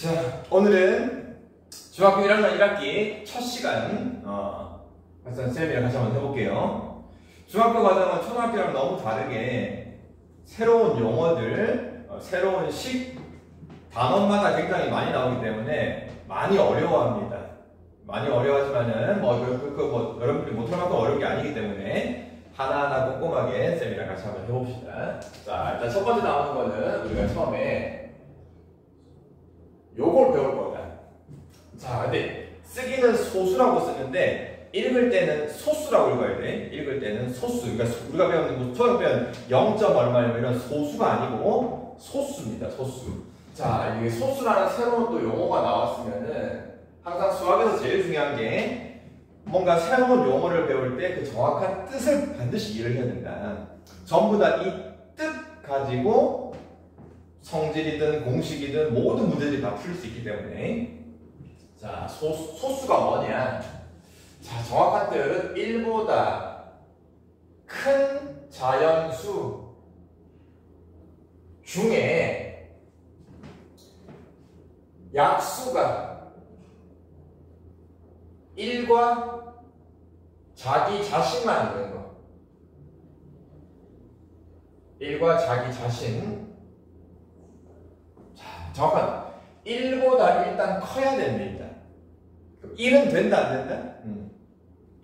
자, 오늘은 중학교 1학년 1학기 첫 시간 쌤이랑 같이 한번 해볼게요. 중학교 과정은 초등학교랑 너무 다르게 새로운 용어들, 새로운 식, 단원마다 굉장히 많이 나오기 때문에 많이 어려워합니다. 많이 어려워하지만은 여러분들이 못할 만큼 어려운 게 아니기 때문에 하나하나 꼼꼼하게 쌤이랑 같이 한번 해봅시다. 자, 일단 첫 번째 나오는 거는 우리가 처음에 요걸 배울 거다. 자, 근데 쓰기는 소수라고 쓰는데 읽을 때는 소수라고 읽어야 돼. 읽을 때는 소수. 그러니까 우리가 배우는 처음 배운 0. 얼마냐면 이런 소수가 아니고 소수입니다. 소수. 자, 이게 소수라는 새로운 또 용어가 나왔으면은 항상 수학에서 제일 중요한 게 뭔가 새로운 용어를 배울 때 그 정확한 뜻을 반드시 이해를 해야 된다. 전부 다 이 뜻 가지고 성질이든 공식이든 모든 문제들이 다 풀릴 수 있기 때문에. 자, 소수가 뭐냐? 자, 정확한 뜻은 1보다 큰 자연수 중에 약수가 1과 자기 자신만 있는 거. 1과 자기 자신. 자, 정확한 1보다 일단 커야 됩니다. 1은 된다 안 된다?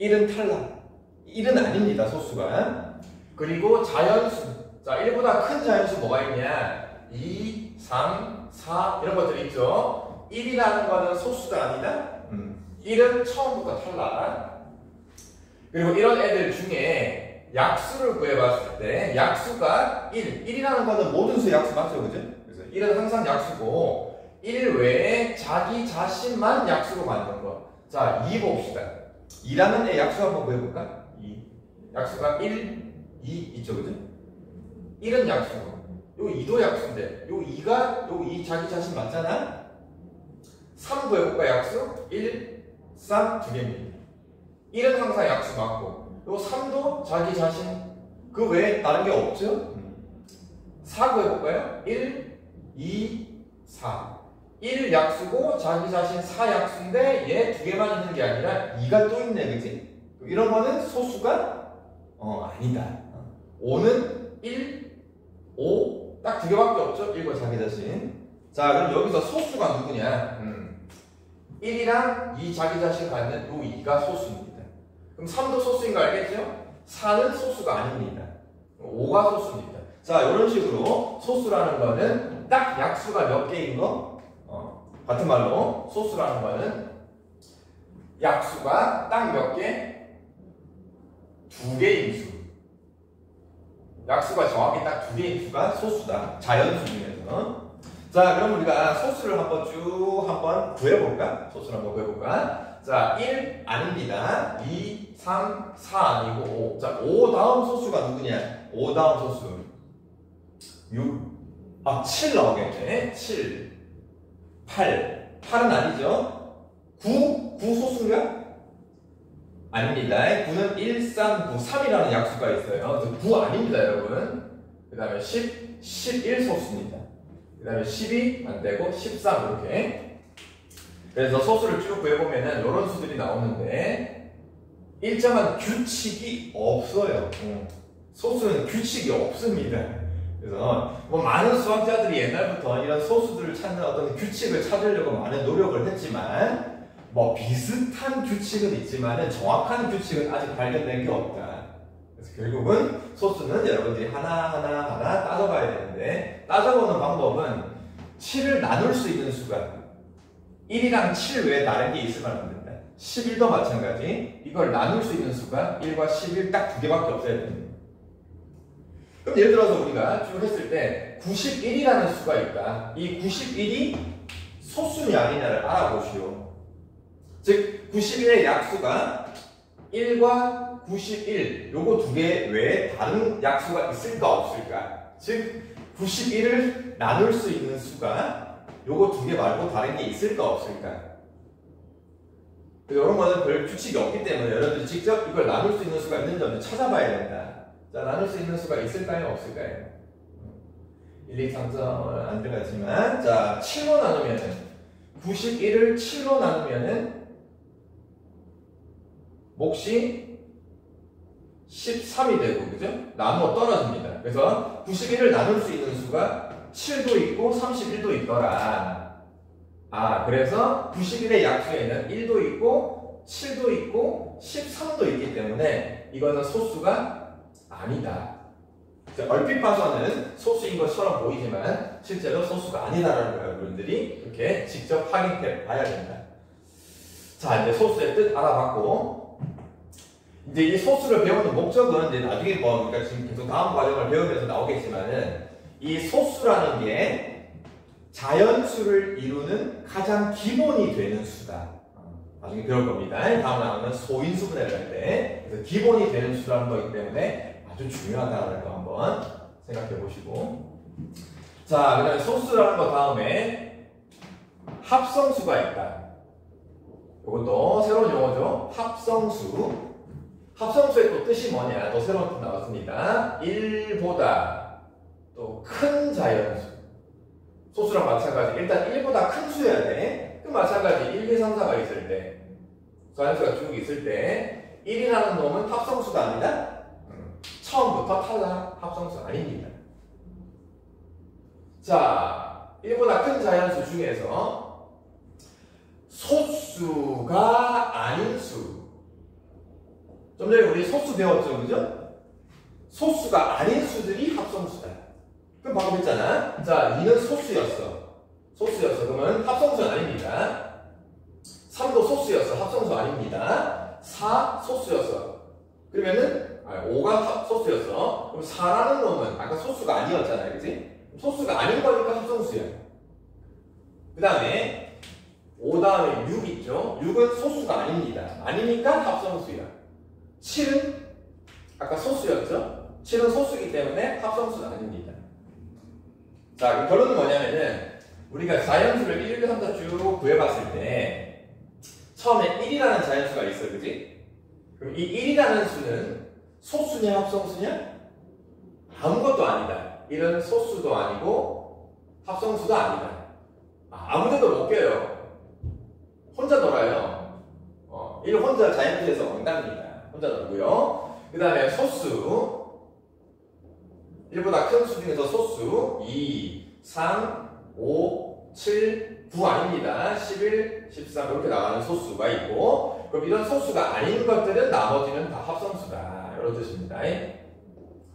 1은 탈락. 1은 아닙니다. 소수가. 그리고 자연수. 자, 1보다 큰 자연수 뭐가 있냐? 2, 3, 4 이런 것들이 있죠. 1이라는 거는 소수가 아니다. 1은 처음부터 탈락. 그리고 이런 애들 중에 약수를 구해봤을 때 약수가 1. 1이라는 거는 모든 수의 약수 맞죠? 그죠? 그래서 1은 항상 약수고 1 외에 자기 자신만 약수로 만든 거. 자, 2 봅시다. 2라는 애 약수 한번 구해볼까? 2. 약수가 1, 2 있죠? 그죠? 1은 약수고 요 2도 약수인데 요 2가 요 2 자기 자신 맞잖아? 3 구해볼까? 약수? 1, 3 두 개입니다. 1은 항상 약수 맞고 요 3도 자기 자신 그 외에 다른 게 없죠? 4 구해볼까요? 1, 2, 4 1 약수고 자기 자신 4 약수인데 얘 두 개만 있는 게 아니라 2가 또 있네. 그치? 이런 거는 소수가 아니다. 5는 1, 5 딱 두 개밖에 없죠? 1과 자기 자신. 자, 그럼 여기서 소수가 누구냐? 1이랑 2 자기 자신 갖는 요 2가 소수입니다. 그럼 3도 소수인 거 알겠죠? 4는 소수가 아닙니다. 5가 소수입니다. 자, 이런 식으로 소수라는 거는 딱 약수가 몇 개인 거? 같은 말로 소수라는 거는 약수가 딱 몇 개? 2개인 수. 약수가 정확히 딱 2개인 수가 소수다. 자연수 중에서. 자, 그럼 우리가 소수를 한번 구해볼까? 소수를 한번 구해볼까? 자, 1 아닙니다. 2, 3, 4 아니고 5. 자, 5 다음 소수가 누구냐? 5 다음 소수 6, 7 나오겠네. 7, 8. 8은 아니죠? 9 소수인가? 아닙니다. 9는 1, 3, 9, 3이라는 약수가 있어요. 그래서 9 아닙니다, 여러분. 그 다음에 10, 11 소수입니다. 그 다음에 12 안되고 13 이렇게. 그래서 소수를 쭉 구해보면은 이런 수들이 나오는데 일정한 규칙이 없어요. 소수는 규칙이 없습니다. 그래서 많은 수학자들이 옛날부터 이런 소수들을 찾는 어떤 규칙을 찾으려고 많은 노력을 했지만 비슷한 규칙은 있지만은 정확한 규칙은 아직 발견된 게 없다. 그래서 결국은 소수는 여러분들이 하나하나 따져봐야 되는데 따져보는 방법은 7을 나눌 수 있는 수가 1이랑 7 외에 다른 게 있으면 안 된다. 11도 마찬가지. 이걸 나눌 수 있는 수가 1과 11 딱 두 개밖에 없어야 됩니다. 그럼 예를 들어서 우리가 쭉 했을 때 91이라는 수가 있다. 이 91이 소수냐 아니냐를 알아보시오. 즉 91의 약수가 1과 91 요거 두 개 외에 다른 약수가 있을까 없을까? 즉 91을 나눌 수 있는 수가 요거 두 개 말고 다른 게 있을까 없을까? 이런 거는 별 규칙이 없기 때문에 여러분들이 직접 이걸 나눌 수 있는 수가 있는지 없는지 찾아봐야 된다. 자, 나눌 수 있는 수가 있을까요? 없을까요? 1, 2, 3점 안 들어갔지만 자, 7로 나누면 91을 7로 나누면은 몫이 13이 되고, 그죠? 나누어 떨어집니다. 그래서 91을 나눌 수 있는 수가 7도 있고 31도 있더라. 그래서 91의 약수에는 1도 있고 7도 있고 13도 있기 때문에 이거는 소수가 아니다. 얼핏 봐서는 소수인 것처럼 보이지만 실제로 소수가 아니다라는 걸 여러분들이 이렇게 직접 확인해 봐야 된다. 자, 이제 소수의 뜻 알아봤고, 이제 이 소수를 배우는 목적은 이제 나중에 그러니까 지금 계속 다음 과정을 배우면서 나오겠지만은 이 소수라는 게 자연수를 이루는 가장 기본이 되는 수다. 나중에 배울 겁니다. 다음 나오는 소인수분해를 할 때. 그래서 기본이 되는 수라는 거기 때문에 아주 중요하다는 거 한번 생각해 보시고. 자, 그 다음에 소수라는 거 다음에 합성수가 있다. 이것도 새로운 용어죠. 합성수. 합성수의 또 뜻이 뭐냐? 또 새로운 뜻 나왔습니다. 1보다 또 큰 자연수. 소수랑 마찬가지. 일단 1보다 큰 수여야 돼. 그 마찬가지 1, 2, 3, 4가 있을 때, 자연수가 쭉 있을 때 1이라는 놈은 합성수가 아니다. 처음부터 탈락 합성수 아닙니다. 자, 1보다 큰 자연수 중에서 소수가 아닌 수. 좀 전에 우리 소수 배웠죠, 그죠? 소수가 아닌 수들이 합성수다. 그럼 방금 했잖아. 자, 2는 소수였어. 그러면 합성수는 아닙니다. 3도 소수였어. 합성수 아닙니다. 4 소수였어. 그러면은 5가 소수였어. 그럼 4라는 놈은 아까 소수가 아니었잖아요, 그지? 소수가 아닌 거니까 합성수야. 그 다음에 5 다음에 6 있죠? 6은 소수가 아닙니다. 아니니까 합성수야. 7은 아까 소수였죠? 7은 소수이기 때문에 합성수는 아닙니다. 자, 그럼 결론은 뭐냐면은 우리가 자연수를 1, 2, 3, 4 쭉 구해봤을 때 처음에 1이라는 자연수가 있어, 그지? 그럼 이 1이라는 수는 소수냐 합성수냐? 아무것도 아니다. 1은 소수도 아니고 합성수도 아니다. 아무데도 못 껴요. 혼자 놀아요. 1 혼자 자연수에서 왕답니다. 혼자 놀고요. 그 다음에 소수 1보다 큰 수 중에서 소수 2, 3, 5, 7, 9 아닙니다. 11, 13 이렇게 나가는 소수가 있고, 그럼 이런 소수가 아닌 것들은 나머지는 다 합성수다. 이런 뜻입니다.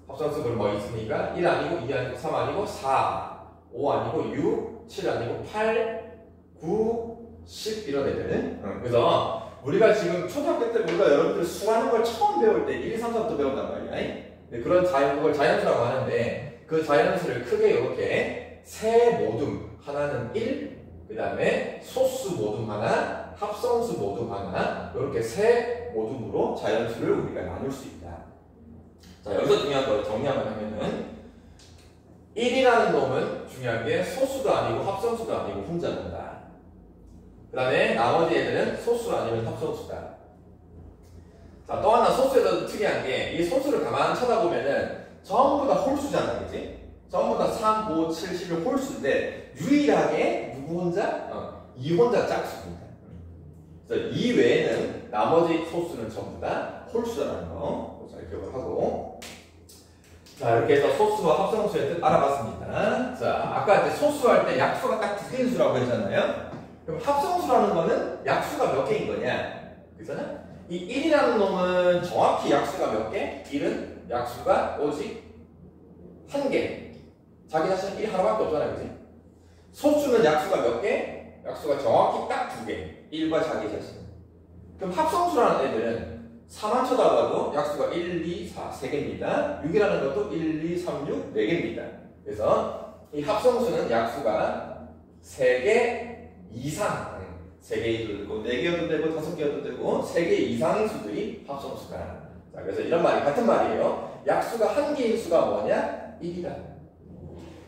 합성수 그럼 뭐 있습니까? 1 아니고 2 아니고 3 아니고 4, 5 아니고 6, 7 아니고 8, 9, 10 이런 애들. 그래서 우리가 지금 초등학교 때 우리가 여러분들 수하는 걸 처음 배울 때 1, 2, 3, 4부터 배운단 말이야. 그런 그걸 자연수라고 하는데 그 자연수를 크게 이렇게 세 모둠, 하나는 1, 그 다음에 소수 모둠 하나, 합성수 모둠 하나, 이렇게 세 모둠으로 자연수를 우리가 나눌 수 있다. 자, 여기서 중요한 걸 정리 한번 하면은 1이라는 놈은 중요한 게 소수도 아니고 합성수도 아니고 혼자 논다. 그 다음에 나머지 애들은 소수 아니면 합성수다. 자, 또 하나 소수에서 특이한 게 이 소수를 가만히 쳐다보면은 전부 다 홀수잖아, 그치? 전부 다 3, 5, 7, 11 홀수인데 유일하게 누구 혼자? 2 혼자 짝수입니다. 그래서 이 외에는 나머지 소수는 전부 다 홀수라는 거 잘 기억을 하고. 자, 이렇게 해서 소수와 합성수의 뜻 알아봤습니다. 자, 아까 이제 소수할 때 약수가 딱 두 개인 수라고 했잖아요. 그럼 합성수라는 거는 약수가 몇 개인 거냐? 그잖아? 이 1이라는 놈은 정확히 약수가 몇 개? 1은 약수가 오직 한 개. 자기 자신 1 하나밖에 없잖아요, 그지? 소수는 약수가 몇 개? 약수가 정확히 딱 두 개. 1과 자기 자신. 그럼 합성수라는 애들은 4만 쳐다봐도 약수가 1, 2, 4, 3개입니다. 6이라는 것도 1, 2, 3, 6, 4개입니다. 그래서 이 합성수는 약수가 3개 이상, 3개여도 되고 4개여도 되고 5개여도 되고 3개 이상의 수들이 합성수다. 자, 그래서 이런 말이 같은 말이에요. 약수가 한 개인 수가 뭐냐? 1이다.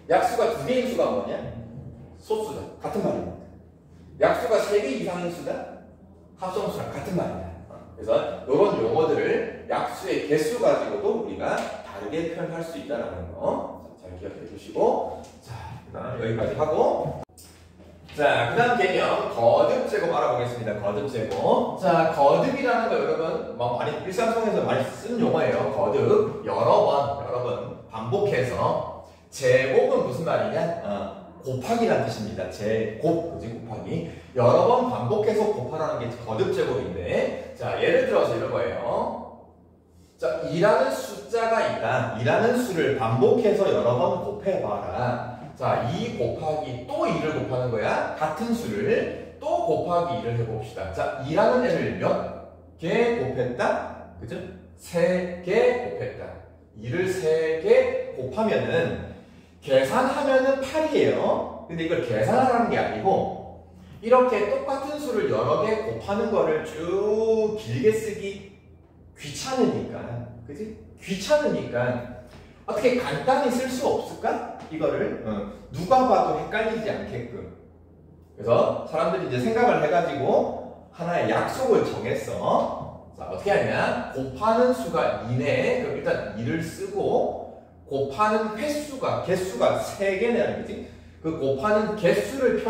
약수가 두 개인 수가 뭐냐? 소수다. 같은 말입니다. 약수가 3개 이상인 수다? 합성수랑 같은 말이다. 그래서 이런 용어들을 약수의 개수 가지고도 우리가 다르게 표현할 수 있다는 거 잘 기억해 주시고, 자, 여기까지 하고, 자, 그 다음 개념, 거듭제곱 알아보겠습니다. 거듭제곱. 자, 거듭이라는 거 여러분, 많이, 일상생활에서 많이 쓰는 용어예요. 거듭. 여러 번 반복해서. 제곱은 무슨 말이냐? 곱하기라는 뜻입니다. 제곱, 그지? 곱하기. 여러 번 반복해서 곱하라는 게 거듭제곱인데, 자, 예를 들어서 이런 거예요. 자, 2라는 숫자가 있다. 2라는 수를 반복해서 여러 번 곱해봐라. 자, 2 곱하기 또 2를 곱하는 거야. 같은 수를 또 곱하기 2를 해봅시다. 자, 2라는 애를 몇 개 곱했다? 그죠? 3개 곱했다. 2를 3개 곱하면은 계산하면은 8이에요. 근데 이걸 계산하라는 게 아니고 이렇게 똑같은 수를 여러 개 곱하는 거를 쭉 길게 쓰기 귀찮으니까. 그지? 귀찮으니까 어떻게 간단히 쓸 수 없을까? 이거를 누가 봐도 헷갈리지 않게끔. 그래서 사람들이 이제 생각을 해가지고 하나의 약속을 정했어. 자, 어떻게 하냐? 곱하는 수가 2네. 그럼 일단 2를 쓰고 곱하는 개수가 3개네. 그지? 그 곱하는 개수를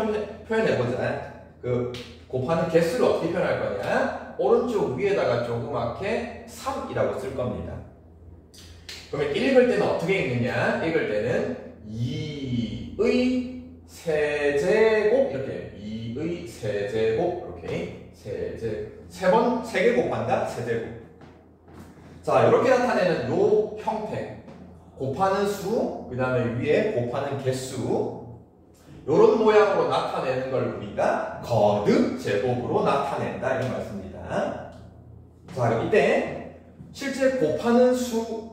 표현해보자. 그 곱하는 개수를 어떻게 표현할 거냐? 오른쪽 위에다가 조그맣게 3이라고 쓸 겁니다. 그러면 읽을 때는 어떻게 읽느냐? 읽을 때는 2의 세제곱 이렇게 2의 세제곱 이렇게 세 개 곱한다? 세제곱. 자, 이렇게 나타내는 요 형태 곱하는 수, 그 다음에 위에 곱하는 개수 요런 모양으로 나타내는 걸 우리가 거듭 제곱으로 나타낸다 이런 말씀입니다. 자, 그럼 이때 실제 곱하는 수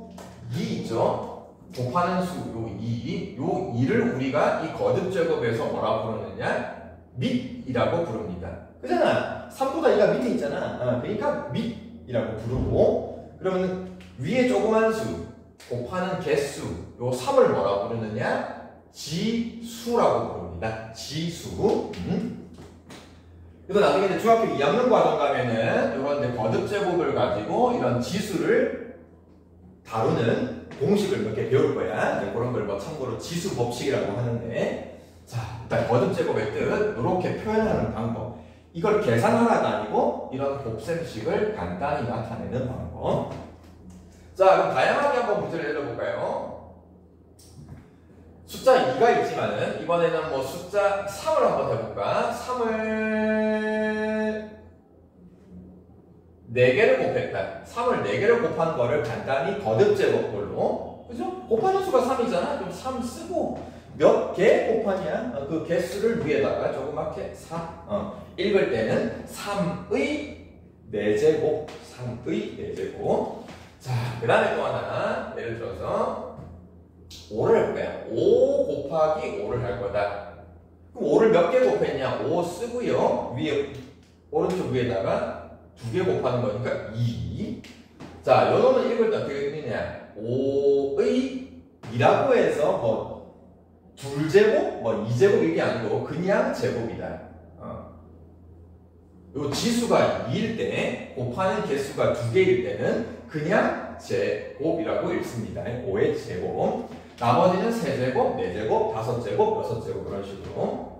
2 있죠? 곱하는 수, 요 2를 우리가 이 거듭 제곱에서 뭐라고 부르느냐? 밑이라고 부릅니다. 그잖아. 3보다 2가 밑에 있잖아. 그러니까 밑이라고 부르고, 그러면 위에 조그만 수, 곱하는 개수, 요 3을 뭐라고 부르느냐? 지수라고 부릅니다. 지수. 그래서 나중에 이제 중학교 2학년 과정 가면은 이런 거듭 제곱을 가지고 이런 지수를 다루는 공식을 몇 개 배울 거야. 그런 걸 뭐 참고로 지수 법칙이라고 하는데, 자, 일단 거듭 제곱의 뜻 이렇게 표현하는 방법. 이걸 계산하라가 아니고 이런 곱셈식을 간단히 나타내는 방법. 자, 그럼 다양하게 한번 문제를 내려볼까요? 숫자 2가 있지만은 이번에는 뭐 숫자 3을 한번 해볼까? 3을 4개를 곱했다. 3을 4개를 곱한 거를 간단히 거듭 제곱꼴로, 그죠? 곱하는 수가 3이잖아. 그럼 3 쓰고 몇 개 곱하냐? 그 개수를 위에다가 조그맣게 4. 읽을 때는 3의 4제곱. 3의 4제곱. 자, 그 다음에 또 하나. 예를 들어서 5를 해볼까요? 5 곱하기 5를 할 거다. 그럼 5를 몇 개 곱했냐? 5 쓰고요. 위에, 오른쪽 위에다가 2개 곱하는 거니까 2. 자, 요 놈은 읽을 때 어떻게 되느냐? 5의 2라고 해서 뭐 2제곱, 뭐 2제곱 이게 아니고 그냥 제곱이다. 요 지수가 2일 때 곱하는 개수가 2개일 때는 그냥 제곱이라고 읽습니다. 5의 제곱. 나머지는 3제곱, 4제곱, 5제곱, 6제곱 그런 식으로.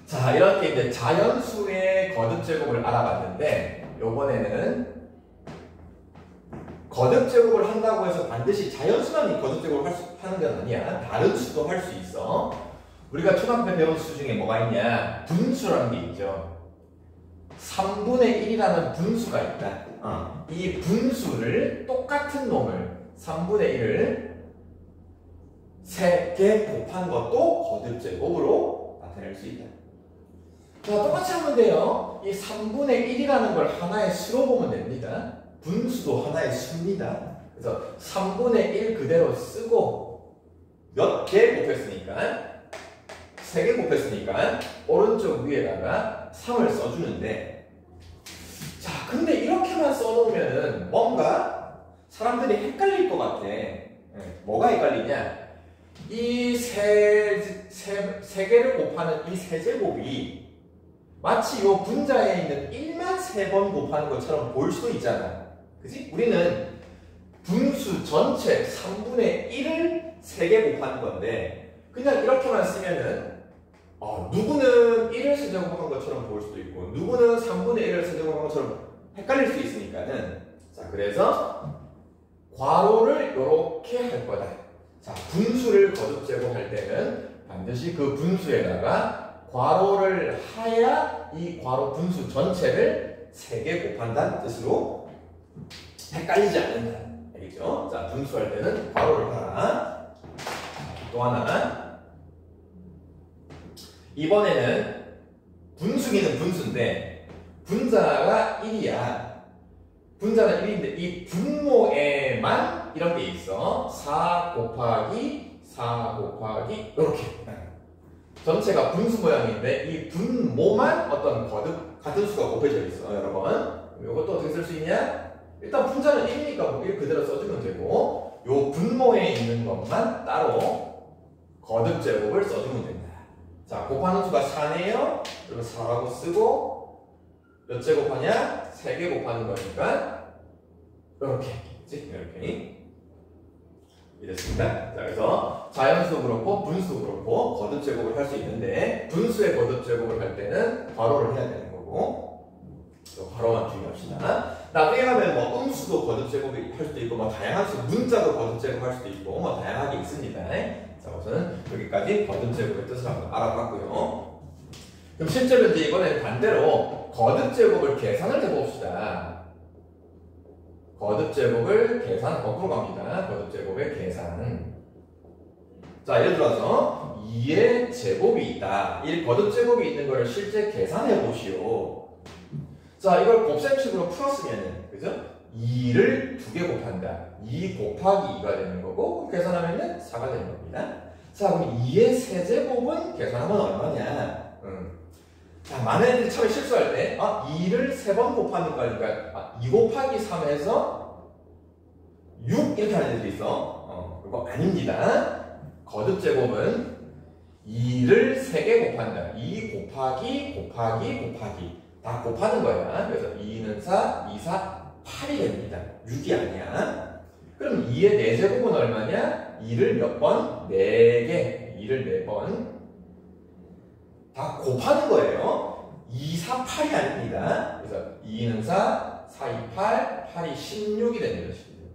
자, 이렇게 이제 자연수의 거듭 제곱을 알아봤는데, 요번에는 거듭 제곱을 한다고 해서 반드시 자연수만 거듭 제곱을 하는 건 아니야. 다른 수도 할 수 있어. 우리가 초등학교 때 배운 수 중에 뭐가 있냐? 분수라는 게 있죠. 3분의 1이라는 분수가 있다. 이 분수를 똑같은 놈을 3분의 1을 3개 곱한 것도 거듭 제곱으로 나타낼 수 있다. 자, 똑같이 하면 돼요. 이 3분의 1이라는 걸 하나의 수로 보면 됩니다. 분수도 하나의 수입니다. 그래서 3분의 1 그대로 쓰고 몇 개 곱했으니까 3개 곱했으니까 오른쪽 위에다가 3을 써주는데, 자, 근데 이렇게만 써놓으면은 뭔가 사람들이 헷갈릴 것 같아. 뭐가 헷갈리냐? 이 세 개를 곱하는 이 세제곱이 마치 요 분자에 있는 1만 3번 곱하는 것처럼 보일 수도 있잖아. 그치? 우리는 분수 전체 3분의 1을 3개 곱하는 건데, 그냥 이렇게만 쓰면은 누구는 세제곱한 것처럼 보일 수도 있고 누구는 3분의 1을 세제곱한 것처럼 헷갈릴 수 있으니까는 자 그래서 괄호를 이렇게 할 거다. 자 분수를 거듭제곱할 때는 반드시 그 분수에다가 괄호를 하야 이 괄호 분수 전체를 3개 곱한다는 뜻으로 헷갈리지 않는다. 알겠죠? 자 분수할 때는 괄호를 하라. 또 하나 이번에는 분수기는 분수인데 분자가 1이야. 분자는 1인데 이 분모에만 이런 게 있어. 4 곱하기 4 곱하기 이렇게 전체가 분수 모양인데 이 분모만 어떤 거듭 같은 수가 곱해져 있어. 여러분 이것도 어떻게 쓸 수 있냐? 일단 분자는 1이니까 1 그대로 써주면 되고 요 분모에 있는 것만 따로 거듭 제곱을 써주면 된다. 자 곱하는 수가 4네요. 그러면 4라고 쓰고 몇 제곱하냐? 3개 곱하는 거니까 이렇게 이렇게 이랬습니다. 자 그래서 자연수 그렇고 분수 그렇고 거듭 제곱을 할 수 있는데 분수의 거듭 제곱을 할 때는 괄호를 해야 되는 거고 괄호만 주의합시다. 나중에 가면 뭐 음수도 거듭 제곱을 할 수도 있고 뭐 다양한 수 문자도 거듭 제곱할 수도 있고 뭐 다양하게 있습니다. 자 우선은 여기까지 거듭 제곱의 뜻을 한번 알아봤고요. 그럼 실제로 이제 이번에는 반대로 거듭 제곱을 계산을 해봅시다. 거듭 제곱을 계산 거꾸로 갑니다. 거듭 제곱의 계산. 자 예를 들어서 2의 제곱이 있다. 이 거듭 제곱이 있는 것을 실제 계산해 보시오. 자 이걸 곱셈식으로 풀었으면은 그죠? 2를 2개 곱한다. 2 곱하기 2가 되는 거고 계산하면은 4가 되는 겁니다. 자 그럼 2의 세제곱은 계산하면 얼마냐? 자, 많은 애들이 처음에 실수할 때 2를 3번 곱하는 거니까 2 곱하기 3에서 6 이렇게 하는 애들이 있어. 그거 아닙니다. 거듭 제곱은 2를 3개 곱한다. 2 곱하기 다 곱하는 거야. 그래서 2는 4, 2, 4, 8이 됩니다. 6이 아니야. 그럼 2의 4제곱은 얼마냐? 2를 몇 번? 4개. 2를 4번. 다 곱하는 거예요. 2, 4, 8이 아닙니다. 그래서 2는 4, 4, 2, 8, 8이 16이 되는 것입니다.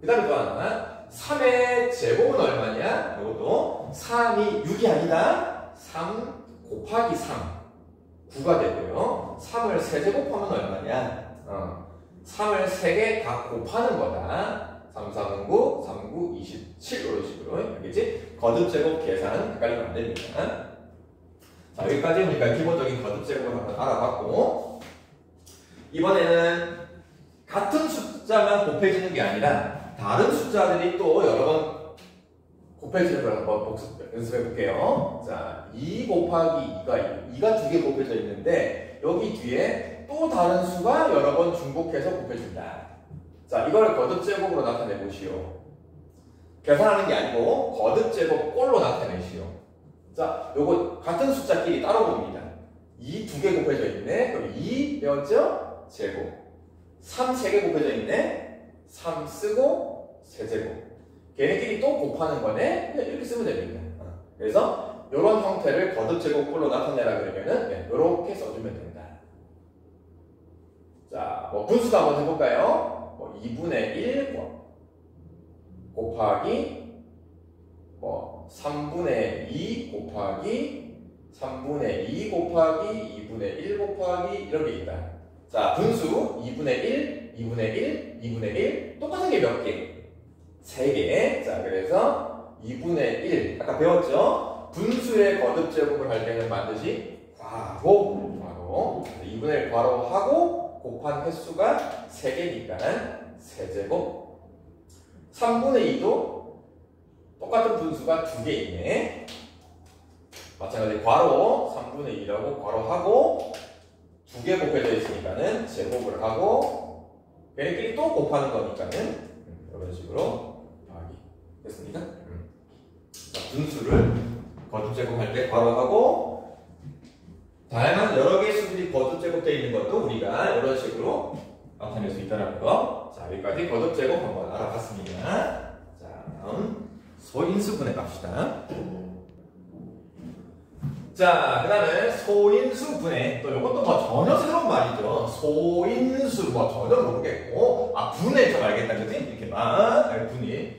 그 다음에 또 하나 3의 제곱은 얼마냐? 이것도 3이 6이 아니다. 3 곱하기 3 9가 되고요. 3을 3제곱하면 얼마냐? 3을 3개 다 곱하는 거다. 3, 3은 9, 3, 9, 27 이런 식으로 알겠지? 거듭 제곱 계산 헷갈리면 안 됩니다. 자 여기까지 우리가 기본적인 거듭 제곱을 한번 알아봤고 이번에는 같은 숫자만 곱해지는 게 아니라 다른 숫자들이 또 여러 번 곱해지는 걸 한번 연습해 볼게요. 자 2 곱하기 2가 2가 2개 곱해져 있는데 여기 뒤에 또 다른 수가 여러 번 중복해서 곱해진다. 자 이걸 거듭 제곱으로 나타내 보시오. 계산하는 게 아니고 거듭 제곱 꼴로 나타내시오. 자, 요거 같은 숫자끼리 따로 봅니다. 2 2개 곱해져 있네. 그럼 2 배웠죠? 제곱. 3 3개 곱해져 있네. 3 쓰고 세제곱. 걔네끼리 또 곱하는 거네. 그냥 이렇게 쓰면 됩니다. 그래서 이런 형태를 거듭 제곱꼴로 나타내라 그러면은 이렇게 써주면 된다. 자, 뭐 분수도 한번 해볼까요? 뭐 2분의 1 곱하기 3분의 2 곱하기 3분의 2 곱하기 2분의 1 곱하기 이런 게 있다. 자, 분수 2분의 1, 2분의 1, 2분의 1 똑같은 게 몇 개? 3개. 자, 그래서 2분의 1 아까 배웠죠? 분수의 거듭 제곱을 할 때는 반드시 괄호 2분의 1 괄호하고 곱한 횟수가 3개니까 세제곱. 3분의 2도 똑같은 분수가 2개 있네. 마찬가지 괄호 3분의 2라고 괄호하고 2개 곱해져 있으니까는 제곱을 하고 얘네끼리 또 곱하는 거니까는 이런 식으로 더하기 됐습니까? 자, 분수를 거듭 제곱할 때 괄호하고 다양한 여러 개의 수들이 거듭 제곱되어 있는 것도 우리가 이런 식으로 나타낼 수 있다는 거. 자, 여기까지 거듭 제곱 한번 알아봤습니다. 자, 다음 소인수분해 갑시다. 자, 그 다음에 소인수 분해. 또 이것도 뭐 전혀 새로운 말이죠. 소인수 뭐 전혀 모르겠고. 아, 분해 좀 알겠다. 그지? 이렇게만. 분해.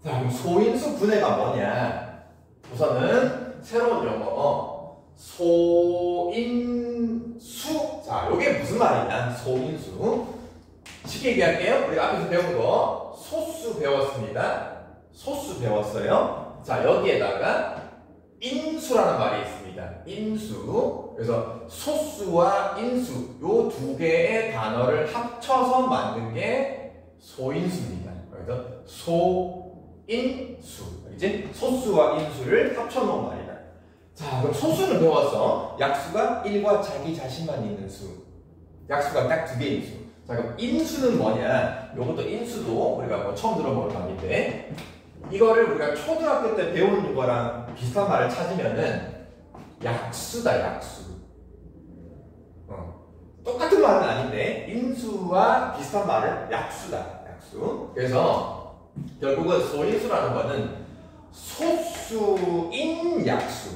자, 그럼 소인수 분해가 뭐냐? 우선은 새로운 용어. 소인수. 자, 이게 무슨 말이냐? 소인수. 쉽게 얘기할게요. 우리가 앞에서 배운 거. 소수 배웠습니다. 소수 배웠어요. 자, 여기에다가 인수라는 말이 있습니다. 인수. 그래서 소수와 인수 요 두 개의 단어를 합쳐서 만든 게 소인수입니다. 그래서 소인수. 이제 소수와 인수를 합쳐놓은 말이다. 자, 그럼 소수를 배워서 약수가 1과 자기 자신만 있는 수. 약수가 딱 두 개인 수. 자, 그럼 인수는 뭐냐? 요것도 인수도 우리가 뭐 처음 들어보는 말인데 이거를 우리가 초등학교 때 배우는 거랑 비슷한 말을 찾으면은 약수다, 약수. 똑같은 말은 아닌데 인수와 비슷한 말은 약수다, 약수. 그래서 결국은 소인수라는 거는 소수인 약수.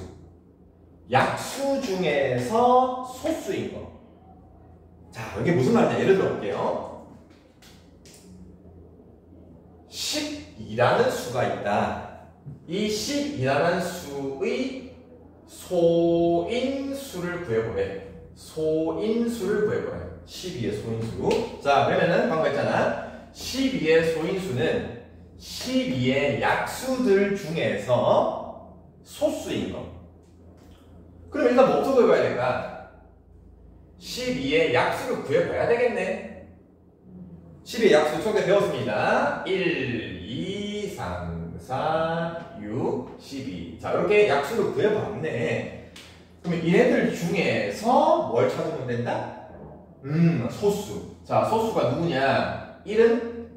약수 중에서 소수인 거. 자, 이게 무슨 말이냐? 예를 들어 볼게요. 10이라는 수가 있다. 이 10이라는 수의 소인수를 구해보래. 소인수를 구해보래. 12의 소인수. 자, 그러면은 방금 했잖아. 12의 소인수는 12의 약수들 중에서 소수인 거. 그럼 일단 뭐부터 구해봐야 될까? 12의 약수를 구해봐야 되겠네. 12의 약수 총 배웠습니다. 1, 2, 3, 4, 6, 12. 자, 이렇게 약수를 구해봤네. 그러면 얘네들 중에서 뭘 찾으면 된다? 소수. 자, 소수가 누구냐? 1은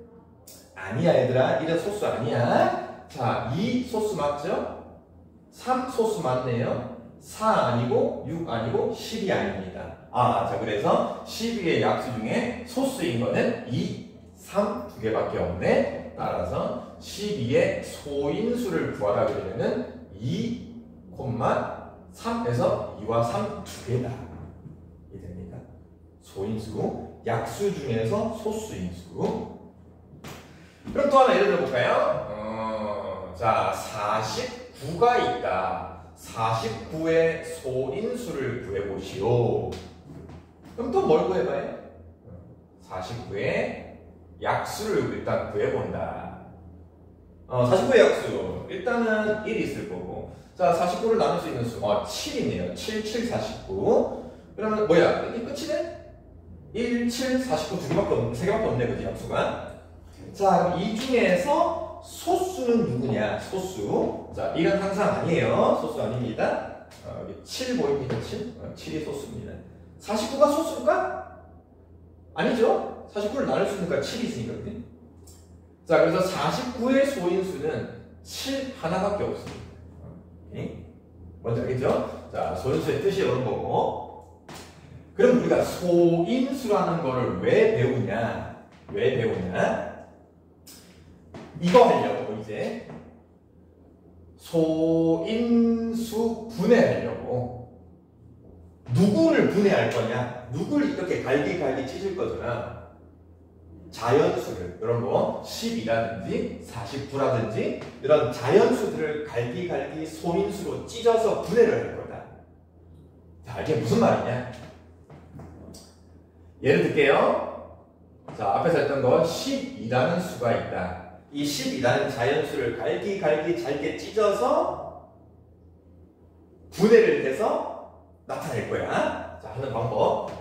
아니야, 얘들아. 1은 소수 아니야. 자, 2 소수 맞죠? 3 소수 맞네요. 4 아니고 6 아니고 10이 아닙니다. 아, 자, 그래서 12의 약수 중에 소수인 거는 2, 3 두 개밖에 없네. 따라서 12의 소인수를 구하라 그러면은 2, 3에서 2와 3 두 개다. 이 됩니다. 소인수, 약수 중에서 소수인수. 그럼 또 하나 예를 들어볼까요? 자, 49가 있다. 49의 소인수를 구해보시오. 그럼 또 뭘 구해봐요? 49의 약수를 일단 구해본다. 49의 약수. 일단은 1이 있을 거고. 자, 49를 나눌 수 있는 수. 7이네요. 7, 7, 49. 그러면 뭐야? 이게 끝이네? 1, 7, 49 두 개밖에 없네. 세 개밖에 없네. 그지? 약수가. 자, 그럼 이 중에서 소수는 누구냐? 소수. 자, 1은 항상 아니에요. 소수 아닙니다. 여기 7 보입니까? 7? 7이 소수입니다. 49가 소수일까? 아니죠. 49를 나눌 수 있으니까 7이 있으니까. 그치? 자, 그래서 49의 소인수는 7 하나밖에 없습니다. 뭔지 알겠죠? 자, 소인수의 뜻이 이런 거고. 그럼 우리가 소인수라는 거를 왜 배우냐? 왜 배우냐? 이거 하려고 이제 소인수 분해하려고 누구를 분해할 거냐? 누구를 이렇게 갈기갈기 찢을 거잖아. 자연수를 이런 거 10이라든지 49라든지 이런 자연수들을 갈기갈기 소인수로 찢어서 분해를 할 거다. 자, 이게 무슨 말이냐? 예를 들게요. 자, 앞에서 했던 거 10이라는 수가 있다. 이 10이라는 자연수를 갈기갈기 잘게 찢어서 분해를 해서 나타낼 거야. 자, 하는 방법.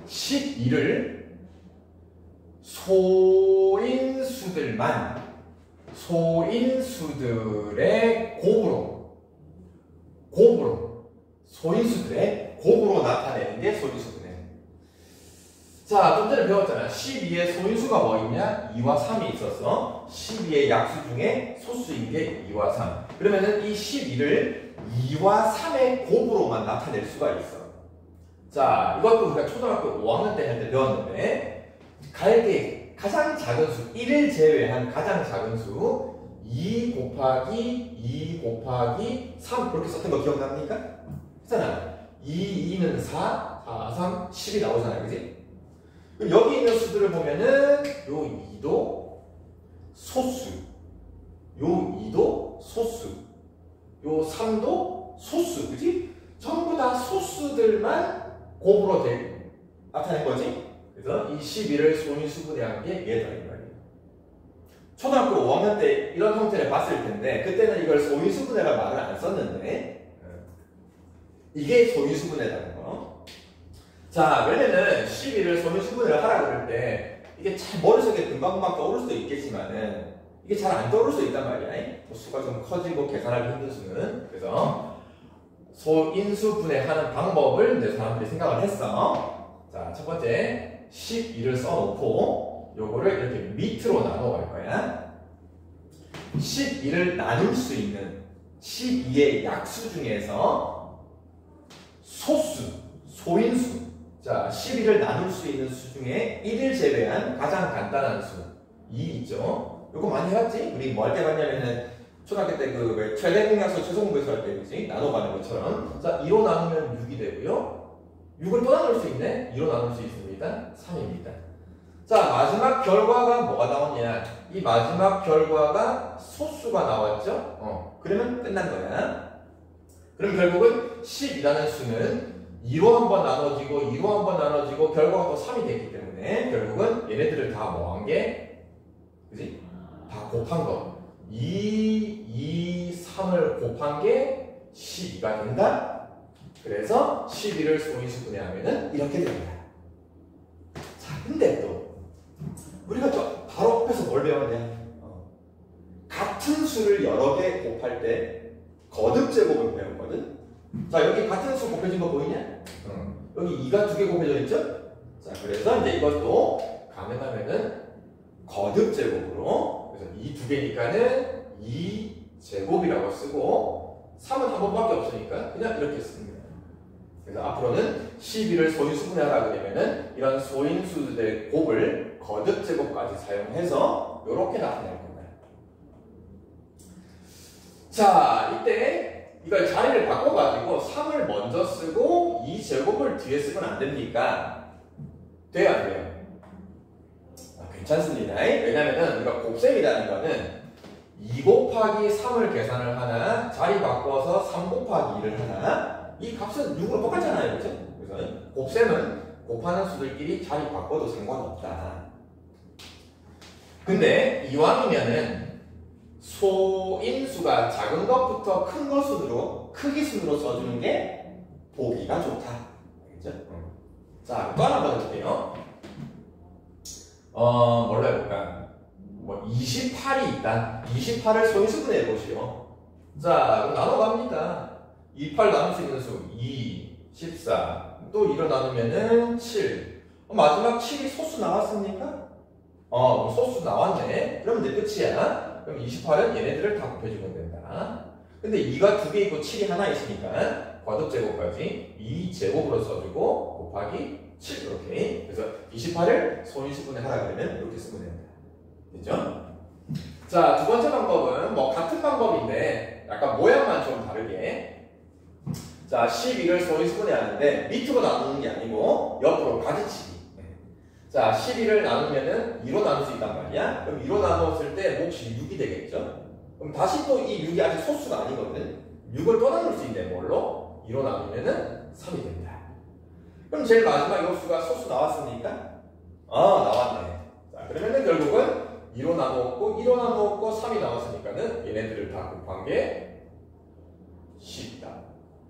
12를 소인수들의 소인수들의 곱으로 나타내는 게 소인수분해. 자, 좀 전에 배웠잖아. 12의 소인수가 뭐 있냐? 2와 3이 있어서 12의 약수 중에 소수인 게 2와 3. 그러면은 이 12를 2와 3의 곱으로만 나타낼 수가 있어. 자, 이것도 우리가 초등학교 5학년 때 할 때 배웠는데 갈게 가장 작은 수, 1을 제외한 가장 작은 수 2 곱하기 2 곱하기 3 그렇게 썼던 거 기억납니까? 했잖아. 2는 4, 4, 3, 10이 나오잖아요. 그지? 그럼 여기 있는 수들을 보면은 요 2도 소수, 요 2도 소수, 요 3도 소수, 그지? 전부 다 소수들만 곱으로 나타낸 거지? 그래서 이 12를 소인수분해한 게 얘다 이 말이에요. 초등학교 5학년 때 이런 형태를 봤을 텐데 그때는 이걸 소인수분해라는 말을 안 썼는데 이게 소인수분해라는 거. 자, 왜냐면 12를 소인수분해를 하라 그럴 때 이게 잘 머릿속에 금방금방 떠오를 수도 있겠지만은 이게 잘 안 떠오를 수 있단 말이야. 수가 좀 커지고 계산하기 힘든 수는. 그래서 소인수분해하는 방법을 이제 사람들이 생각을 했어. 자, 첫 번째 12를 써놓고 요거를 이렇게 밑으로 나눠갈 거야. 12를 나눌 수 있는 12의 약수 중에서 소수, 소인수. 자, 12를 나눌 수 있는 수 중에 1을 제외한 가장 간단한 수 2 있죠. 요거 많이 해왔지? 우리 뭐 할 때 봤냐면은 초등학교 때 그 최대 공약수 최소 공배수 할 때 그지? 나눠가는 것처럼. 자, 2로 나누면 6이 되고요. 6을 또 나눌 수 있네? 2로 나눌 수 있습니다. 3입니다. 자, 마지막 결과가 뭐가 나오냐? 이 마지막 결과가 소수가 나왔죠? 그러면 끝난 거야. 그럼 결국은 10이라는 수는 2로 한번 나눠지고 2로 한번 나눠지고 결과가 또 3이 됐기 때문에 결국은 얘네들을 다 뭐 한 게? 그지? 다 곱한 거. 2, 3을 곱한 게 12가 된다. 그래서 12를 소인수분해하면은 이렇게 됩니다. 자, 근데 또 우리가 저 바로 앞에서 뭘 배웠냐? 같은 수를 여러 개 곱할 때 거듭제곱을 배웠거든. 자, 여기 같은 수 곱해진 거 보이냐? 여기 2가 2개 곱해져 있죠? 자, 그래서 이제 이것도 가능하면은 거듭제곱으로, 그래서 이 2개니까는 2제곱이라고 쓰고 3은 한 번밖에 없으니까 그냥 이렇게 씁니다. 그래서 앞으로는 12를 소인수분해하라고 되면은 이런 소인수들의 곱을 거듭제곱까지 사용해서 이렇게 나타낼 겁니다. 자, 이때 이걸 자리를 바꿔가지고 3을 먼저 쓰고 2제곱을 뒤에 쓰면 안 됩니까? 돼요, 안 돼요? 괜찮습니다. 왜냐면은 우리가 곱셈이라는 거는 2 곱하기 3을 계산을 하나, 자리 바꿔서 3 곱하기 2를 하나, 이 값은 6으로 똑같잖아요. 그죠? 그래서 곱셈은 곱하는 수들끼리 자리 바꿔도 상관없다. 근데 이왕이면은 소인수가 작은 것부터 큰 것 순으로, 크기 순으로 써주는 게 보기가 좋다. 알겠죠? 자, 또 하나 더 해볼게요. 뭘로 해볼까? 뭐 28이 있다. 28을 소인수분해 해보시오. 자, 그럼 나눠갑니다. 28 나눌 수 있는 수 2, 14. 또 2로 나누면은 7. 마지막 7이 소수 나왔습니까? 소수 나왔네. 그럼 이제 끝이야. 그럼 28은 얘네들을 다 곱해주면 된다. 근데 2가 2개 있고 7이 하나 있으니까 거듭제곱까지 2제곱으로 써주고 곱하기 7 이렇게. 그래서 28을 소인수분해 하라 그러면 이렇게 쓰면 됩니다. 됐죠? 자, 두 번째 방법은 뭐 같은 방법인데 약간 모양만 좀 다르게. 자, 12를 소인수분해 하는데 밑으로 나누는 게 아니고 옆으로 가지치기. 자, 12를 나누면은 2로 나눌 수 있단 말이야. 그럼 2로 나누었을 때 몫이 6이 되겠죠? 그럼 다시 또 이 6이 아직 소수가 아니거든. 6을 또 나눌 수 있는데 뭘로? 2로 나누면은 3이 됩니다. 그럼 제일 마지막 요수가 소수 나왔습니까? 나왔네. 자, 그러면은 결국은 2로 나누었고 1로 나누었고 3이 나왔으니까는 얘네들을 다 곱한 게 10이다.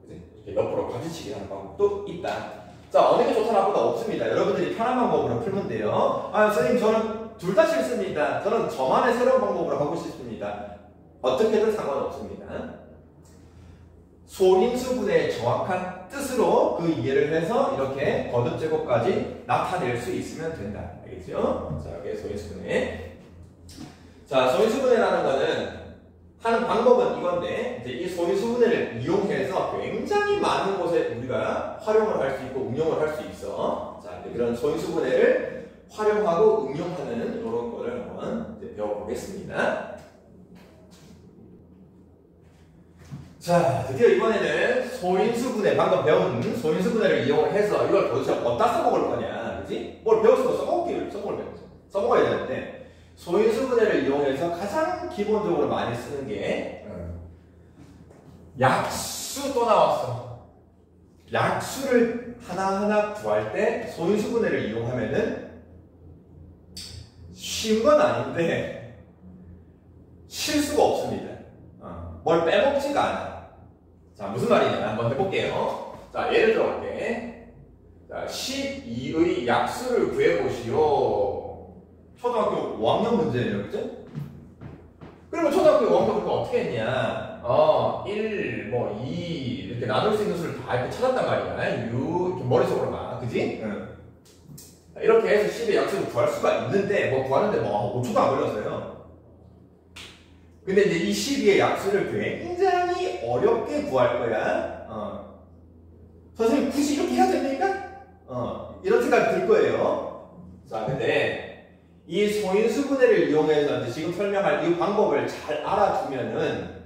이렇게 옆으로 가지치기 하는 방법도 있다. 자, 어느 게 좋다 나보다 없습니다. 여러분들이 편한 방법으로 풀면 돼요. 선생님 저는 둘 다 싫습니다. 저는 저만의 새로운 방법으로 하고 싶습니다. 어떻게든 상관없습니다. 소인수분해의 정확한 뜻으로 그 이해를 해서 이렇게 거듭제곱까지 나타낼 수 있으면 된다. 알겠죠? 자, 이게 소인수분해. 자, 소인수분해라는 거는 하는 방법은 이건데, 이제 이 소인수분해를 이용해서 굉장히 많은 곳에 우리가 활용을 할 수 있고 응용을 할 수 있어. 자, 그런 소인수분해를 활용하고 응용하는 이런 거를 한번 이제 배워보겠습니다. 자, 드디어 이번에는 소인수분해, 방금 배운 소인수분해를 이용해서 이걸 도대체 어디다 써먹을 거냐, 그지? 뭘 배웠어? 써먹어야 되는데, 소인수분해를 이용해서 가장 기본적으로 많이 쓰는 게 약수 또 나왔어. 약수를 하나하나 구할 때 소인수분해를 이용하면은 쉬운 건 아닌데 실수가 없습니다. 뭘 빼먹지가 않아. 자, 무슨 말이냐? 한번 해볼게요. 자, 예를 들어볼게. 자, 12의 약수를 구해보시오. 초등학교 5학년 문제예요, 그죠? 그러면 초등학교 5학년 문제 어떻게 했냐? 1, 2 이렇게 나눌 수 있는 수를 다 이렇게 찾았단 말이야. 6 이렇게 머릿속으로만, 그지? 응. 이렇게 해서 10의 약수를 구할 수가 있는데, 구하는데 5초도 안 걸렸어요. 근데 이제 이 12의 약수를 굉장히 어렵게 구할 거야. 선생님 굳이 이렇게 해야 됩니까? 이런 생각이 들 거예요. 자, 근데 이 소인수분해를 이용해서 이제 지금 설명할 이 방법을 잘 알아두면은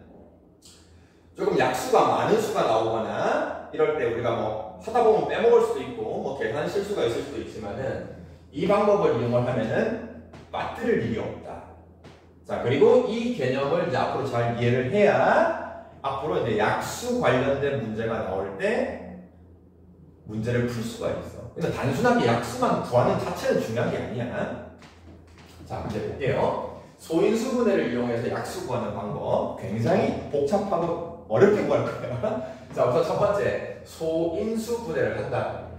조금 약수가 많은 수가 나오거나 이럴 때 우리가 하다 보면 빼먹을 수도 있고 계산 실수가 있을 수도 있지만은 이 방법을 이용을 하면은 빠뜨릴 일이 없다. 자, 그리고 이 개념을 이제 앞으로 잘 이해를 해야 앞으로 이제 약수 관련된 문제가 나올 때 문제를 풀 수가 있어. 그러니까 단순하게 약수만 구하는 자체는 중요한 게 아니야. 자, 이제 볼게요. 소인수분해를 이용해서 약수 구하는 방법 굉장히 복잡하고 어렵게 구할 거예요. 자, 우선 첫 번째 소인수분해를 한다.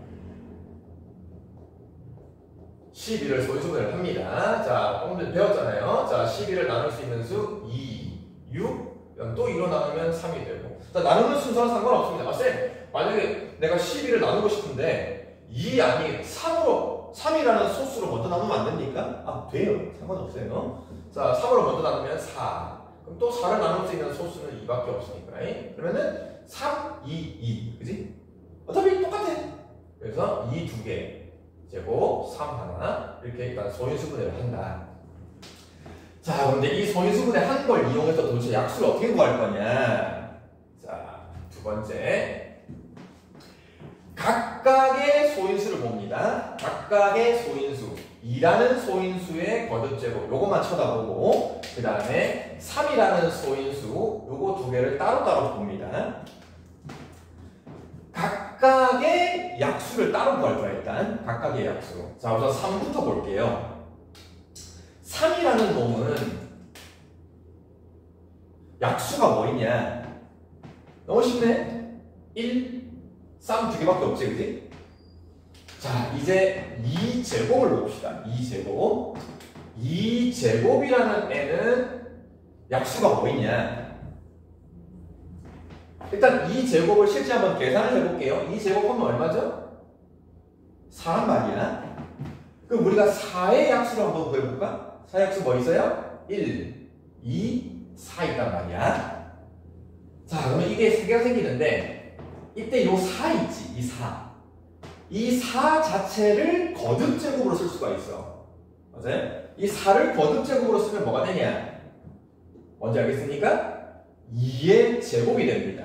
12를 소인수분해를 합니다. 자, 조금 전에 배웠잖아요. 자, 12를 나눌 수 있는 수 2, 6, 또 2로 나누면 3이 되고. 자, 나누는 순서는 상관없습니다. 쌤, 만약에 내가 12를 나누고 싶은데 2 아니 3이라는 소수로 먼저 나누면 안 됩니까? 돼요. 상관없어요. 자, 3으로 먼저 나누면 4. 그럼 또 4를 나눌 수 있는 소수는 2밖에 없으니까. 그러면은 3, 2, 2. 그지? 어차피 똑같아. 그래서 2 2개. 제곱 3 하나. 이렇게 일단 소인수분해를 한다. 자, 그런데 이 소인수분해 한 걸 이용해서 도대체 약수를 어떻게 구할 거냐? 자, 두 번째. 각각의 소인수를 봅니다. 각각의 소인수. 2라는 소인수의 거듭제곱. 요것만 쳐다보고, 그 다음에 3이라는 소인수. 요거 두 개를 따로따로 봅니다. 각각의 약수를 따로 구할 거야, 일단. 각각의 약수. 자, 우선 3부터 볼게요. 3이라는 놈은 약수가 뭐 있냐? 너무 쉽네? 1, 3 두 개밖에 없지, 그지? 자, 이제 2제곱을 봅시다. 2제곱. 2제곱이라는 애는 약수가 뭐 있냐? 일단 2제곱을 실제 한번 계산을 해볼게요. 2제곱하면 얼마죠? 4란 말이야. 그럼 우리가 4의 약수를 한번 구해볼까? 4의 약수 뭐 있어요? 1, 2, 4 있단 말이야. 자, 그러면 이게 3개가 생기는데 이때 요 4 있지, 이 4. 이 4 자체를 거듭제곱으로 쓸 수가 있어. 맞아요? 이 4를 거듭제곱으로 쓰면 뭐가 되냐? 뭔지 알겠습니까? 2의 제곱이 됩니다.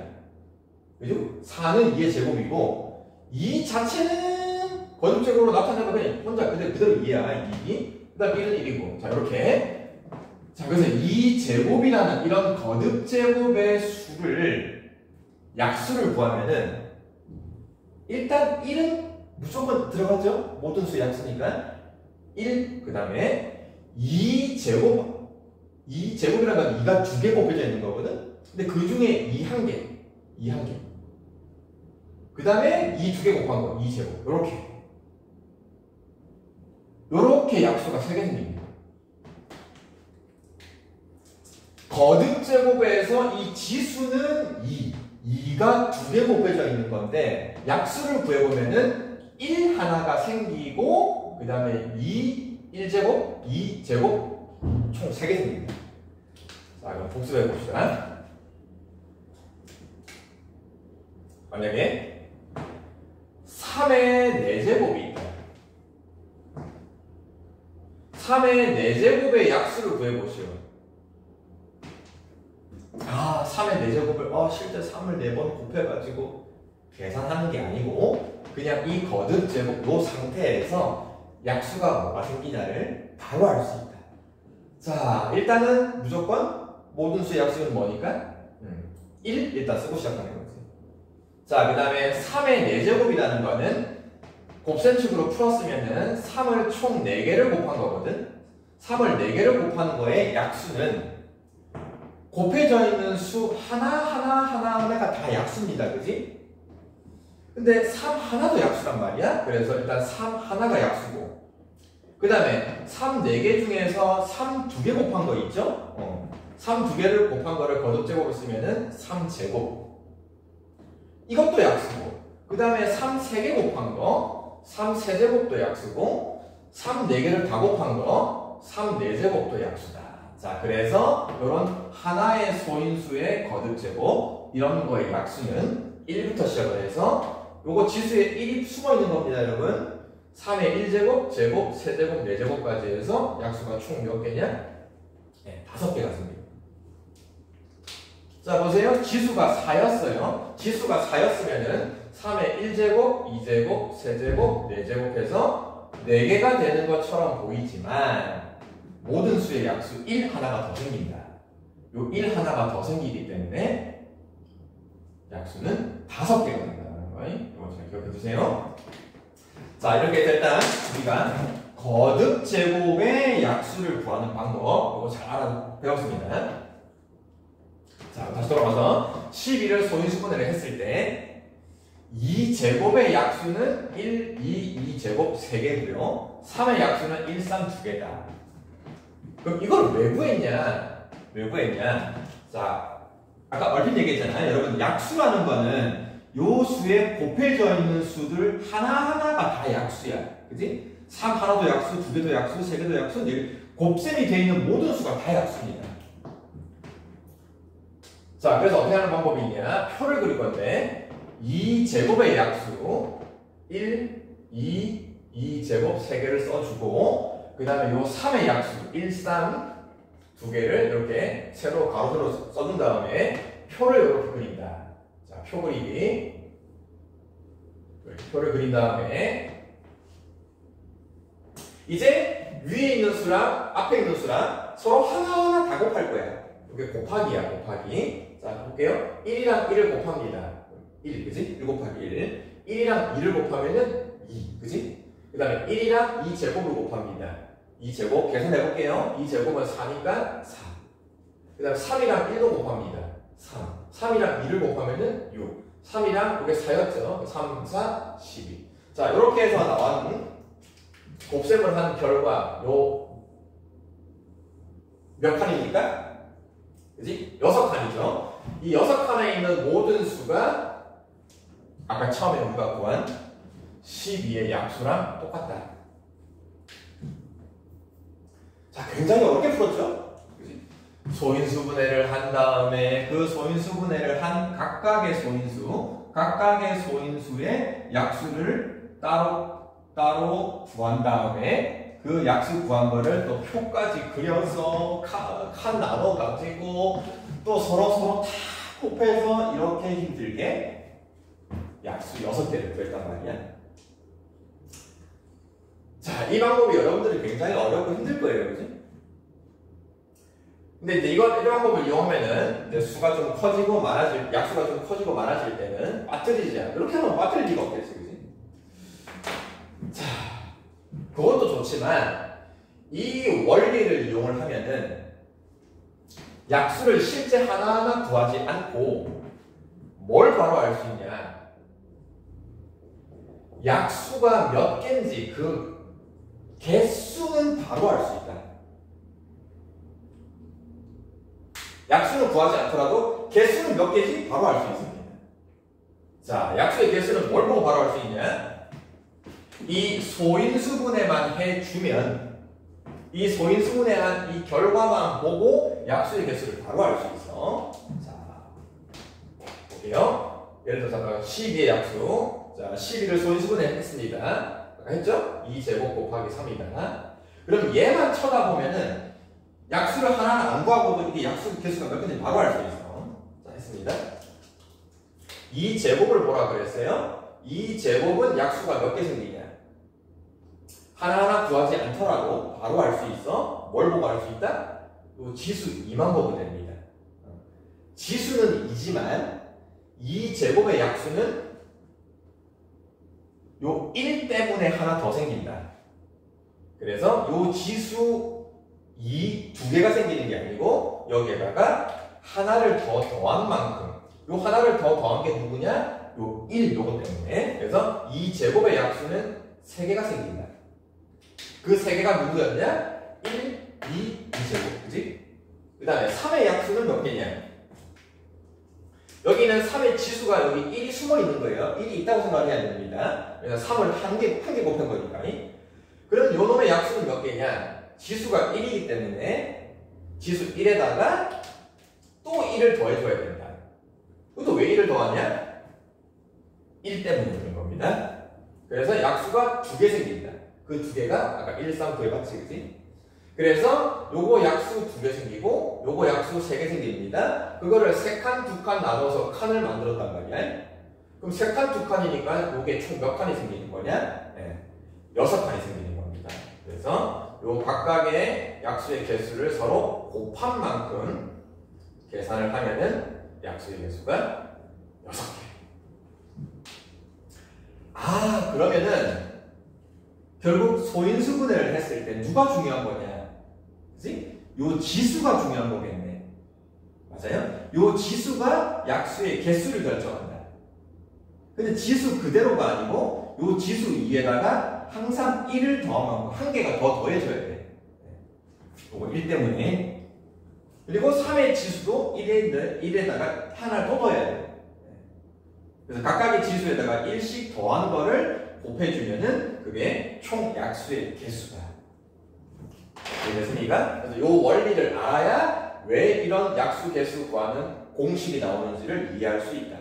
그죠? 4는 2의 제곱이고 2 자체는 거듭제곱으로 나타내면 그냥 혼자 그대로 2야. 2. 그 다음 1은 1이고. 자, 이렇게. 자, 그래서 2제곱이라는 이런 거듭제곱의 수를 약수를 구하면은 일단 1은 무조건 들어가죠? 모든 수의 약수니까 1, 그 다음에 2제곱 2제곱이라는 건 2가 2개 곱해져 있는 거거든? 근데 그 중에 2 한 개 그 다음에 2 2개 곱한 거 2제곱 요렇게 약수가 3개 생깁니다. 거듭제곱에서 이 지수는 2가 2개 곱해져 있는 건데 약수를 구해보면은 1 하나가 생기고 그 다음에 1제곱, 2제곱 총 3개 생깁니다. 자, 그럼 복습해 봅시다. 만약에 3의 4제곱이 있다. 3의 4제곱의 약수를 구해보시오. 3의 4제곱을 실제 3을 4번 곱해가지고 계산하는 게 아니고 그냥 이 거듭 제곱 요 상태에서 약수가 뭐가 생기냐를 바로 알 수 있다. 자, 일단은 무조건 모든 수의 약수는 뭐니까? 1 일단 쓰고 시작하는 거지. 자, 그 다음에 3의 4제곱이라는 거는 곱셈식으로 풀었으면은 3을 총 4개를 곱한 거거든. 3을 4개를 곱하는 거에 약수는 곱해져 있는 수 하나가 다 약수입니다. 그지? 근데 3 하나도 약수란 말이야. 그래서 일단 3 하나가 약수고 그 다음에 3 4개 중에서 3 2개 곱한 거 있죠? 3 2개를 곱한 거를 거듭제곱을 쓰면은 3제곱 이것도 약수고 그 다음에 3 3개 곱한 거 3 3제곱도 약수고 3 4개를 다 곱한 거 3 4제곱도 약수다. 자, 그래서 이런 하나의 소인수의 거듭제곱 이런 거의 약수는 1부터 시작을 해서 요거 지수에 1이 숨어있는 겁니다. 여러분 3의 1제곱, 제곱, 세제곱, 4제곱까지 해서 약수가 총 몇 개냐? 네, 5개가 생깁니다. 자, 보세요. 지수가 4였어요. 지수가 4였으면은 3의 1제곱, 2제곱, 세제곱, 4제곱 해서 4개가 되는 것처럼 보이지만 모든 수의 약수 1 하나가 더 생긴다. 요 1 하나가 더 생기기 때문에 약수는 5개가 된다는 거예요. 이거 잘 기억해 두세요. 자, 이렇게 해서 일단 우리가 거듭 제곱의 약수를 구하는 방법 이거 잘 배웠습니다. 자, 다시 돌아가서 12를 소인수분해를 했을 때 2제곱의 약수는 1, 2, 2제곱 3개고요. 3의 약수는 1, 3, 2개다. 그럼 이걸 왜 구했냐? 왜 구했냐? 자, 아까 얼핏 얘기했잖아요. 여러분, 약수라는 거는 요 수에 곱해져 있는 수들 하나하나가 다 약수야. 그지? 3 하나도 약수, 2개도 약수, 3개도 약수, 곱셈이 되어 있는 모든 수가 다 약수입니다. 자, 그래서 어떻게 하는 방법이 있냐? 표를 그릴 건데 2제곱의 약수 1, 2, 2제곱 3개를 써주고 그 다음에 요 3의 약수 1, 3 2개를 이렇게 세로 가로세로 써준 다음에 표를 이렇게 그린다. 자, 표 그리기 이렇게 표를 그린 다음에 이제 위에 있는 수랑 앞에 있는 수랑 서로 하나하나 다 곱할 거야. 이게 곱하기야, 곱하기. 자, 볼게요. 1이랑 1을 곱합니다. 1, 그지? 1 곱하기 1. 1이랑 2를 곱하면은 2, 그지? 그 다음에 1이랑 2제곱을 곱합니다. 2제곱 계산해볼게요. 2제곱은 4니까 4. 그 다음에 3이랑 1도 곱합니다. 3. 3이랑 2를 곱하면은 6. 3이랑 이게 4였죠. 3, 4, 12. 자, 이렇게 해서 나온 곱셈을 한 결과 요 몇 칸입니까? 그지? 6칸이죠. 이 6칸에 있는 모든 수가 아까 처음에 우리가 구한 12의 약수랑 똑같다. 자, 굉장히 어렵게 풀었죠? 그지? 소인수분해를 한 다음에 그 소인수분해를 한 각각의 소인수의 약수를 따로 구한 다음에 그 약수 구한 거를 또 표까지 그려서 칸 나눠가지고 또 서로 다 곱해서 이렇게 힘들게 약수 6개를 구했단 말이야. 자, 이 방법이 여러분들이 굉장히 어렵고 힘들 거예요. 그지? 근데 이제 이런 방법을 이용하면은 이제 수가 좀 커지고 약수가 좀 커지고 많아질 때는 빠뜨리지 않아. 이렇게 하면 빠뜨릴 리가 없겠지. 그지? 자, 그것도 좋지만 이 원리를 이용을 하면은 약수를 실제 하나하나 구하지 않고 뭘 바로 알 수 있냐? 약수가 몇 개인지 그 개수는 바로 알 수 있다. 약수는 구하지 않더라도 개수는 몇 개인지 바로 알 수 있습니다. 자, 약수의 개수는 뭘 보고 바로 알 수 있냐? 이 소인수분해만 해주면 이 소인수분해한 이 결과만 보고 약수의 개수를 바로 알 수 있어. 자, 볼게요. 예를 들어서 12의 약수. 자, 12를 소인수분해 했습니다. 아까 했죠? 2제곱 곱하기 3이다. 그럼 얘만 쳐다보면은 약수를 하나 안 구하고도 이게 약수 개수가 몇 개인지 바로 알 수 있어. 되겠습니다. 이 제곱을 보라 그랬어요. 이 제곱은 약수가 몇 개 생기냐? 하나하나 구하지 않더라도 바로 알 수 있어. 뭘 보고 알 수 있다? 요 지수 2만 보면 됩니다. 지수는 2지만 이 제곱의 약수는 요 1 때문에 하나 더 생긴다. 그래서 요 지수 2 두 개가 생기는 게 아니고 여기에다가 하나를 더 더한 만큼 요 하나를 더 더한 게 누구냐? 요 1 요거 때문에. 그래서 이 제곱의 약수는 3개가 생긴다. 그 3개가 누구였냐? 1, 2, 2제곱. 그지? 그 다음에 3의 약수는 몇 개냐? 여기는 3의 지수가 여기 1이 숨어 있는 거예요. 1이 있다고 생각해야 됩니다. 그래서 3을 한 개 곱한 거니까. 그럼 요 놈의 약수는 몇 개냐? 지수가 1이기 때문에 지수 1에다가 또 1을 더해줘야 된다. 그것도 왜 1을 더하냐? 1 때문에 그런 겁니다. 그래서 약수가 2개 생긴다. 그 2개가 아까 1, 3 구해봤지, 그지? 그래서 요거 약수 2개 생기고 요거 약수 3개 생깁니다. 그거를 3칸, 2칸 나눠서 칸을 만들었단 말이야. 그럼 3칸, 2칸이니까 요게 총 몇 칸이 생기는 거냐? 네, 6칸이 생기는 겁니다. 그래서 요 각각의 약수의 개수를 서로 곱한 만큼 계산을 하면은 약수의 개수가 6개. 아, 그러면은 결국 소인수분해를 했을 때 누가 중요한 거냐? 그치? 요 지수가 중요한 거겠네. 맞아요? 요 지수가 약수의 개수를 결정한다. 근데 지수 그대로가 아니고 요 지수 위에다가 항상 1을 더하면 한 개가 더 더해줘야 돼. 요거 1 때문에. 그리고 3의 지수도 1에다가 하나를 더 더해야 돼. 그래서 각각의 지수에다가 1씩 더한 거를 곱해주면은 그게 총 약수의 개수다. 됐습니까? 그래서 요 원리를 알아야 왜 이런 약수 개수 구하는 공식이 나오는지를 이해할 수 있다.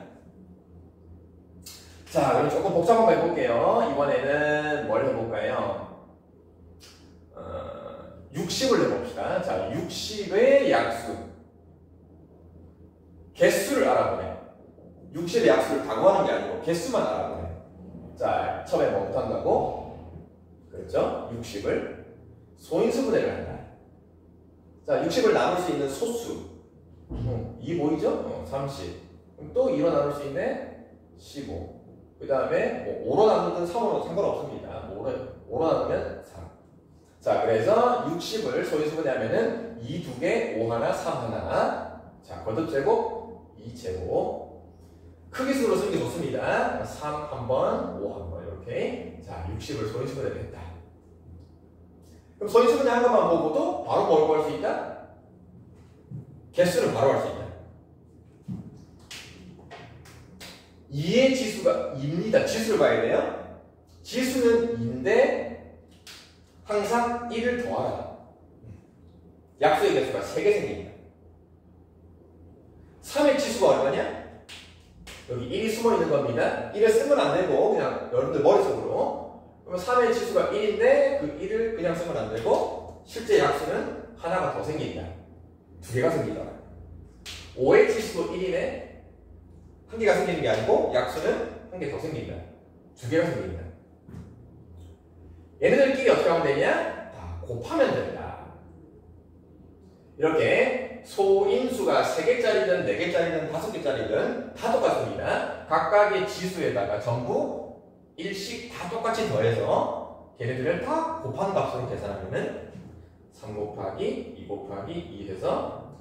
자, 그럼 조금 복잡한 거 해볼게요. 이번에는 뭘 해볼까요? 60을 해봅시다. 자, 60의 약수 개수를 알아보래. 60의 약수를 다 구하는 게 아니고 개수만 알아보래. 자, 처음에 뭐부터 한다고? 그렇죠? 60을 소인수분해를 한다. 자, 60을 나눌 수 있는 소수 2 보이죠? 30. 그럼 또 2로 나눌 수 있는 15. 그 다음에 뭐 5로 나누든 3으로 상관없습니다. 5로 나누면 3. 자, 그래서 60을 소인수분해하면은 2 두 개, 5 하나, 3 하나. 자, 거듭제곱 2제곱. 크기수로 쓰는 게 좋습니다. 3 한 번, 5 한 번, 이렇게. 자, 60을 소인수분해를 했다. 그럼 소인수분해 한 것만 보고도 바로 뭘 구할 수 있다? 개수를 바로 할 수 있다. 2의 지수가 2입니다. 지수를 봐야 돼요. 지수는 2인데 항상 1을 더하라. 약수의 개수가 3개 생깁니다. 3의 지수가 얼마냐? 여기 1이 숨어 있는 겁니다. 1을 쓰면 안 되고 그냥 여러분들 머릿속으로. 그러면 3의 지수가 1인데 그 1을 그냥 쓰면 안 되고 실제 약수는 하나가 더 생긴다. 2개가 생기다. 5의 지수도 1이네. 한 개가 생기는 게 아니고 약수는 한 개 더 생긴다. 2개가 생긴다. 얘네들끼리 어떻게 하면 되냐? 다 곱하면 된다. 이렇게 소인수가 3개짜리든 4개짜리든 5개짜리든 다 똑같습니다. 각각의 지수에다가 전부 1씩 다 똑같이 더해서 걔네들을 다 곱한 값으로 계산하면은 3 곱하기 2 곱하기 2 해서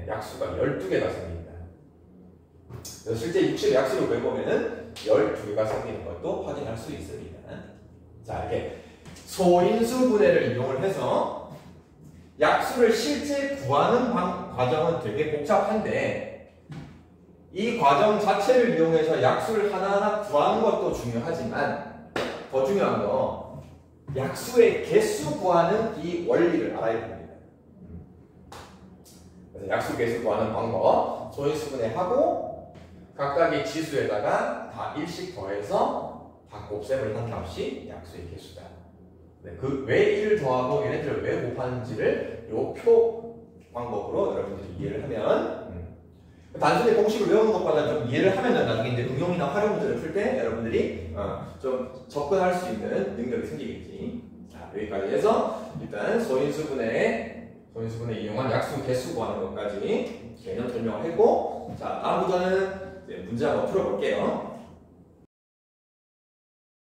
약수가 12개가 생깁니다. 그래서 실제 60의 약수를 구해보면은 12개가 생기는 것도 확인할 수 있습니다. 자, 이렇게 소인수 분해를 이용을 해서 약수를 실제 구하는 과정은 되게 복잡한데 이 과정 자체를 이용해서 약수를 하나하나 구하는 것도 중요하지만 더 중요한 건 약수의 개수 구하는 이 원리를 알아야 됩니다. 그래서 약수 개수 구하는 방법 소인수분해하고 각각의 지수에다가 다 1씩 더해서 다 곱셈을 한 값이 약수의 개수다. 그 왜 1을 더하고 얘네들을 왜 곱하는지를 요 표 방법으로 여러분들이 이해를 하면 단순히 공식을 외우는 것보다 좀 이해를 하면은 나중에 이제 응용이나 활용 문제를 풀 때 여러분들이 좀 접근할 수 있는 능력이 생기겠지. 자, 여기까지 해서 일단 소인수분해 이용한 약수 개수 구하는 것까지 개념 설명을 했고, 자, 다음부터는 이제 문제 한번 풀어볼게요.